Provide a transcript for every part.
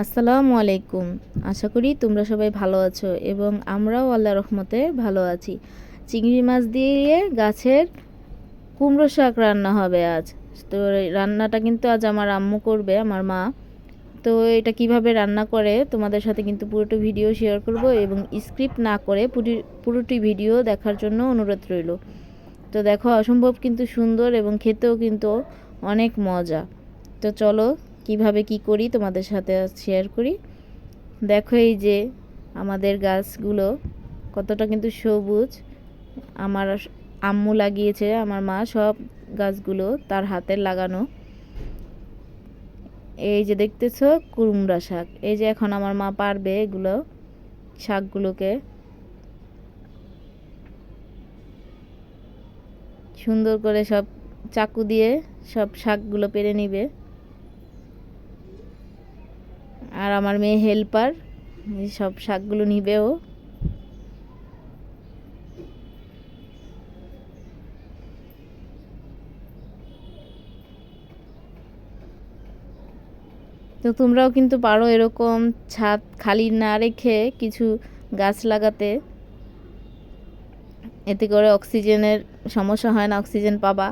আসসালামু আলাইকুম। আশা করি তোমরা সবাই ভালো আছো এবং আমরাও আল্লাহর রহমতে ভালো আছি। চিংড়ি মাছ দিয়ে গাছের কুমড়ো শাক রান্না হবে আজ। তো এই রান্নাটা কিন্তু আজ আমার আম্মু করবে, আমার মা। তো এটা কিভাবে রান্না করে তোমাদের সাথে কিন্তু পুরোটি ভিডিও শেয়ার করব এবং স্ক্রিপ্ট না করে পুরোটি ভিডিও দেখার জন্য অনুরোধ রইল। তো দেখো, অসম্ভব কিন্তু সুন্দর এবং খেতেও কিন্তু অনেক মজা। তো চলো কিভাবে কি করি তোমাদের সাথে শেয়ার করি। দেখো, এই যে আমাদের গাছগুলো কতটা কিন্তু সবুজ। আমার আম্মু লাগিয়েছে, আমার মা, সব গাছগুলো তার হাতের লাগানো। এই যে দেখতেছো কুমড়া শাক, এই যে এখন আমার মা পারবে এগুলো শাকগুলোকে সুন্দর করে সব চাকু দিয়ে সব শাকগুলো পেরে নিবে। আর আমার মেয়ে হেল্পার এই সব শাকগুলো নিবেও। তো তোমরাও কিন্তু পারো এরকম ছাদ খালি না রেখে কিছু গাছ লাগাতে। এতে করে অক্সিজেনের সমস্যা হয় না, অক্সিজেন পাবা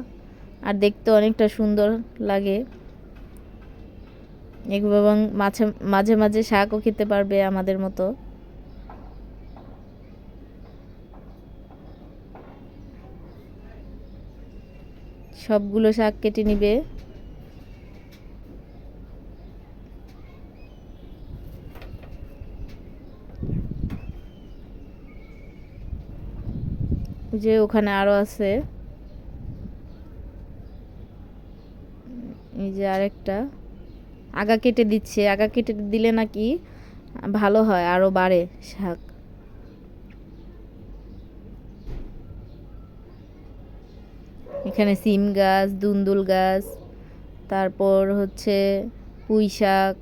আর দেখতে অনেকটা সুন্দর লাগে এবং মাঝে মাঝে মাঝে শাকও খেতে পারবে আমাদের মতো। সবগুলো শাক কেটে নিবে। যে ওখানে আরো আছে, এই যে আরেকটা আগা কেটে দিচ্ছে। আগা কেটে দিলে নাকি ভালো হয়, আরো বাড়ে শাক। এখানে সিম গাছ, দুন্দুল গাছ, তারপর হচ্ছে পুঁই শাক।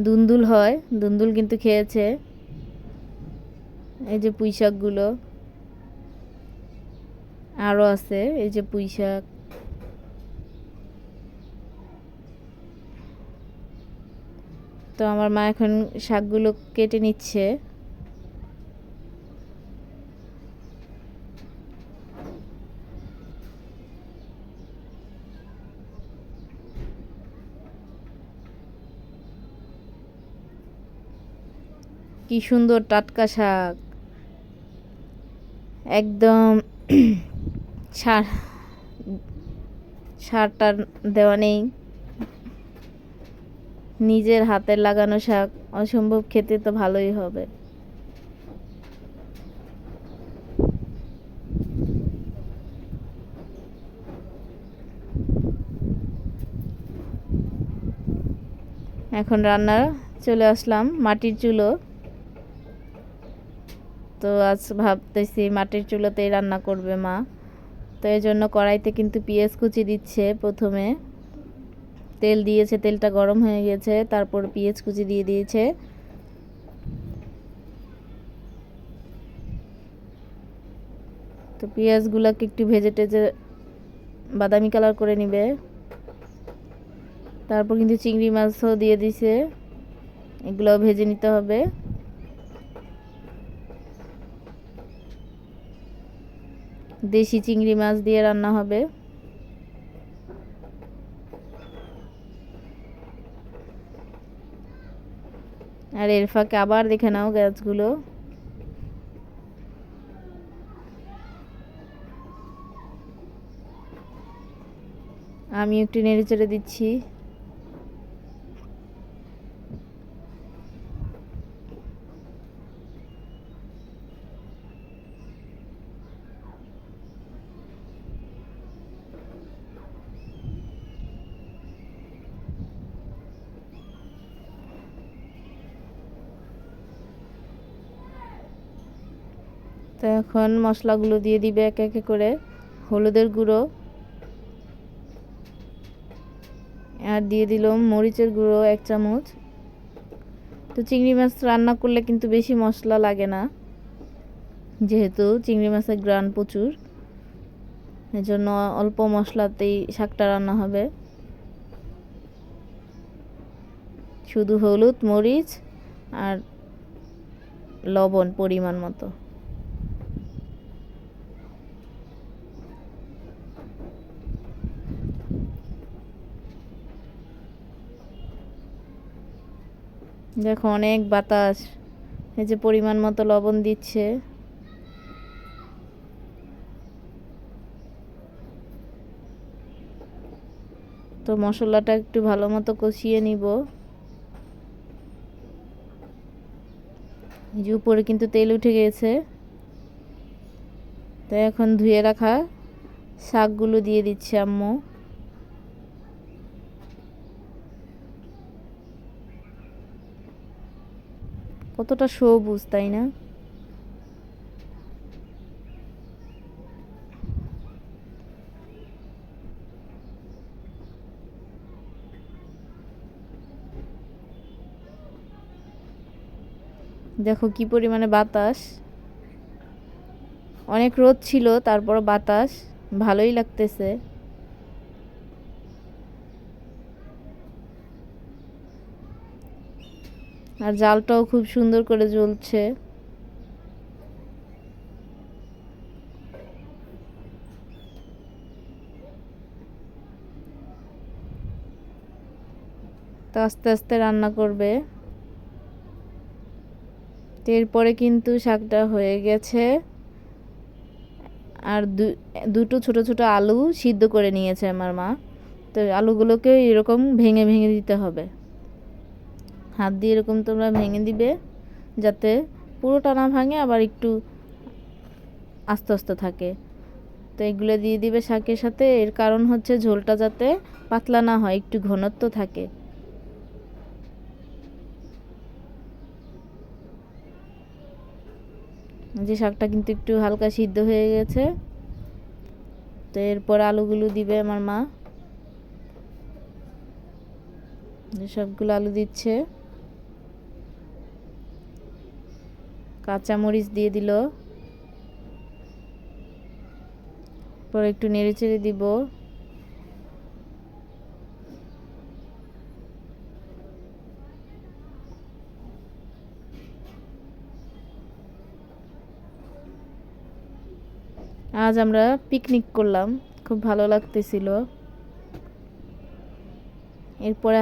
দুন্দুল হয়, দুন্দুল কিন্তু খেয়েছে। এই যে পুঁই শাকগুলো আরও আছে, এই যে পুঁই শাক। তো আমার মা এখন শাকগুলো কেটে নিচ্ছে। কি সুন্দর টাটকা শাক, একদম সার সারটার দেওয়া নেই, নিজের হাতের লাগানো শাক। অসম্ভব খেতে তো ভালোই হবে। এখন রান্না চলে আসলাম মাটির চুলো। তো আজ ভাবতেছি মাটির চুলোতেই রান্না করবে মা। তো এই জন্য কড়াইতে কিন্তু পেঁয়াজ কুচি দিচ্ছে। প্রথমে তেল দিয়েছে, তেলটা গরম হয়ে গেছে, তারপর পেঁয়াজ কুচি দিয়ে দিয়েছে। তো পেঁয়াজগুলোকে একটু ভেজে টেজে বাদামি কালার করে নিবে। তারপর কিন্তু চিংড়ি মাছও দিয়ে দিছে, এগুলোও ভেজে নিতে হবে। দেশি চিংড়ি মাছ দিয়ে রান্না হবে। আর এর ফাঁকে আবার দেখে নাও গাছগুলো। আমি একটু নেড়ে চেড়ে দিচ্ছি। তো এখন মশলাগুলো দিয়ে দিবে একে একে করে। হলুদের গুঁড়ো, আর দিয়ে দিলাম মরিচের গুঁড়ো 1 চামচ। তো চিংড়ি মাছ রান্না করলে কিন্তু বেশি মশলা লাগে না, যেহেতু চিংড়ি মাছের গ্রান প্রচুর, এজন্য অল্প মশলাতেই শাকটা রান্না হবে। শুধু হলুদ, মরিচ আর লবণ পরিমাণ মতো। দেখো অনেক বাতাস, এই যে পরিমাণ মতো লবণ দিচ্ছে। তো মশলাটা একটু ভালো মতো কষিয়ে নিব। এই যে উপরে কিন্তু তেল উঠে গিয়েছে। তো এখন ধুয়ে রাখা শাকগুলো দিয়ে দিচ্ছে আম্মু। কতটা সবুজ, তাই না? দেখো কি পরিমাণে বাতাস, অনেক রোদ ছিল তারপর বাতাস, ভালোই লাগতেছে। আর জালটাও খুব সুন্দর করে জ্বলছে। তো আস্তে আস্তে রান্না করবে। এরপরে কিন্তু শাকটা হয়ে গেছে। আর দুটো ছোট ছোট আলু সিদ্ধ করে নিয়েছে আমার মা। তো আলুগুলোকে এরকম ভেঙে ভেঙে দিতে হবে, হাত দিয়ে এরকম তোমরা ভেঙে দিবে, যাতে পুরোটা না ভাঙে, আবার একটু আস্তে আস্তে থাকে। তো এগুলো দিয়ে দিবে শাকের সাথে। এর কারণ হচ্ছে ঝোলটা যাতে পাতলা না হয়, একটু ঘনত্ব থাকে। যে শাকটা কিন্তু একটু হালকা সিদ্ধ হয়ে গেছে। তো এরপর আলুগুলো দিবে আমার মা। সবগুলো আলু দিচ্ছে, কাঁচামরিচ দিয়ে দিল, পরে একটু নেড়ে চেড়ে দিব। আজ আমরা পিকনিক করলাম, খুব ভালো লাগতেছিল। এরপরে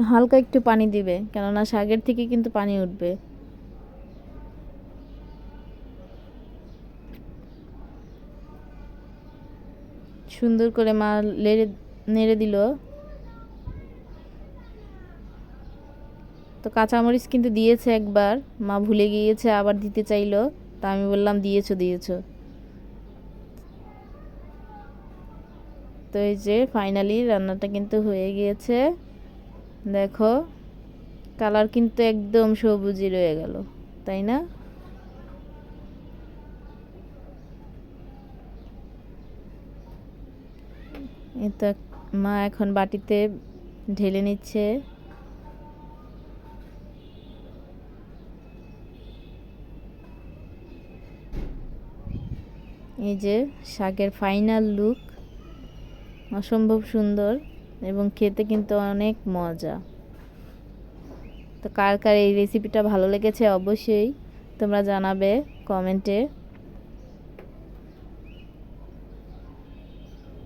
হালকা একটু পানি দিবে, কেননা শাকের থেকে কিন্তু পানি উঠবে। সুন্দর করে মা নেড়ে দিল। তো কাঁচামরিচ কিন্তু দিয়েছে একবার, মা ভুলে গিয়েছে, আবার দিতে চাইলো। তা আমি বললাম দিয়েছো দিয়েছো। তো এই যে ফাইনালি রান্নাটা কিন্তু হয়ে গিয়েছে। দেখো কালার কিন্তু একদম সবুজই রয়ে গেল, তাই না? এটা মা এখন বাটিতে ঢেলে নিচ্ছে। এই যে শাকের ফাইনাল লুক, অসম্ভব সুন্দর এবং খেতে কিন্তু অনেক মজা। তো কার কার এই রেসিপিটা ভালো লেগেছে অবশ্যই তোমরা জানাবে কমেন্টে।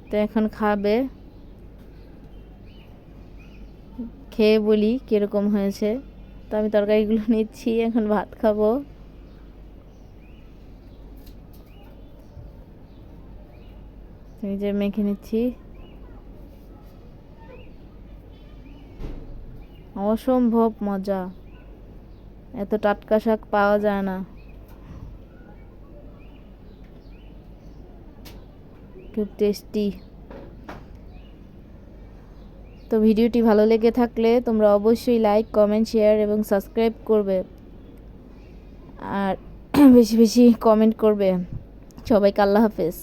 তো এখন খাবে, খেয়ে বলি কীরকম হয়েছে। তো আমি তরকারিগুলো নিচ্ছি, এখন ভাত খাবো। এই যে মেখে নিচ্ছি, অসম্ভব মজা, এত টাটকা শাক পাওয়া যায় না, খুব টেস্টি। তো ভিডিওটি ভালো লেগে থাকলে তোমরা অবশ্যই লাইক, কমেন্ট, শেয়ার এবং সাবস্ক্রাইব করবে, আর বেশি বেশি কমেন্ট করবে। সবাইকে আল্লাহ হাফেজ।